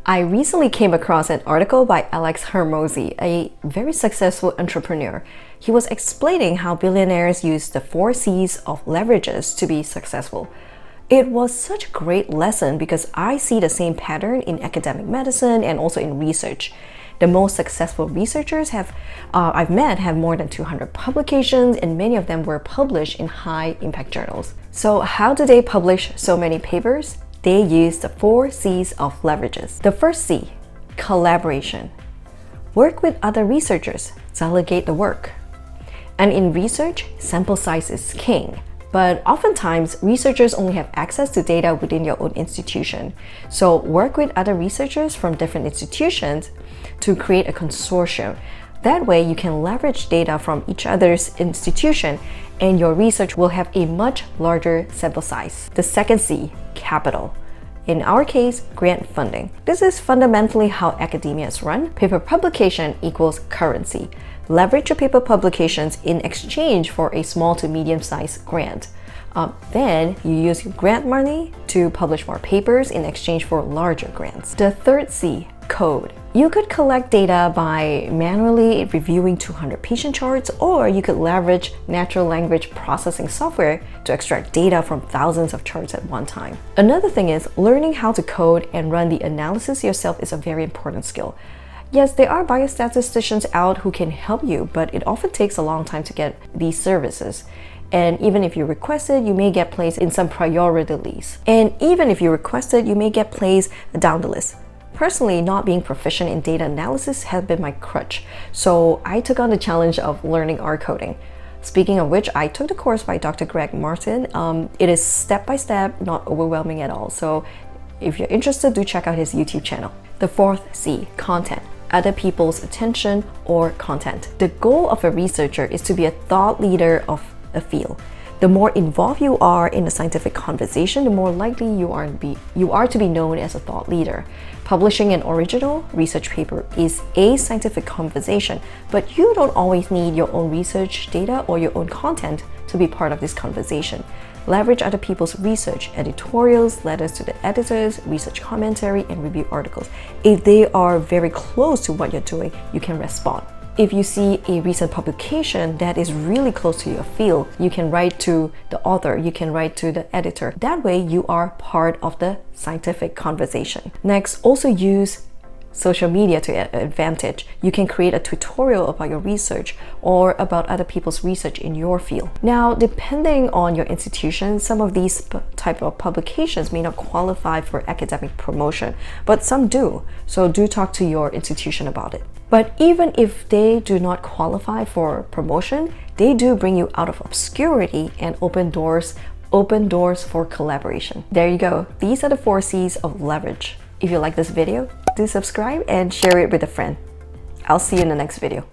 I recently came across an article by Alex Hormozi, a very successful entrepreneur. He was explaining how billionaires use the 4 C's of leverages to be successful. It was such a great lesson because I see the same pattern in academic medicine and also in research. The most successful researchers I've met have more than 200 publications, and many of them were published in high-impact journals. So how do they publish so many papers? They use the 4 C's of leverages. The first C, collaboration. Work with other researchers, delegate the work. And in research, sample size is king. But oftentimes, researchers only have access to data within your own institution. So work with other researchers from different institutions to create a consortium. That way, you can leverage data from each other's institution and your research will have a much larger sample size. The second C, capital. In our case, grant funding. This is fundamentally how academia is run. Paper publication equals currency. Leverage your paper publications in exchange for a small to medium-sized grant. Then you use your grant money to publish more papers in exchange for larger grants. The third C, code. You could collect data by manually reviewing 200 patient charts, or you could leverage natural language processing software to extract data from thousands of charts at one time. Another thing is learning how to code and run the analysis yourself is a very important skill. Yes, there are biostatisticians out who can help you, but it often takes a long time to get these services. And even if you request it, you may get placed in some priority list. And even if you request it, you may get placed down the list. Personally, not being proficient in data analysis has been my crutch, so I took on the challenge of learning R coding. Speaking of which, I took the course by Dr. Greg Martin. It is step-by-step, not overwhelming at all. So if you're interested, do check out his YouTube channel. The fourth C, content. Other people's attention or content. The goal of a researcher is to be a thought leader of a field. The more involved you are in a scientific conversation, the more likely you are to be known as a thought leader. Publishing an original research paper is a scientific conversation, but you don't always need your own research data or your own content to be part of this conversation. Leverage other people's research, editorials, letters to the editors, research commentary, and review articles. If they are very close to what you're doing, you can respond. If you see a recent publication that is really close to your field, you can write to the author, you can write to the editor. That way you are part of the scientific conversation. Next, also use social media to advantage. You can create a tutorial about your research or about other people's research in your field. Now, depending on your institution, some of these type of publications may not qualify for academic promotion, but some do. So do talk to your institution about it. But even if they do not qualify for promotion, they do bring you out of obscurity and open doors for collaboration. There you go. These are the 4 C's of leverage. If you like this video, do subscribe and share it with a friend. I'll see you in the next video.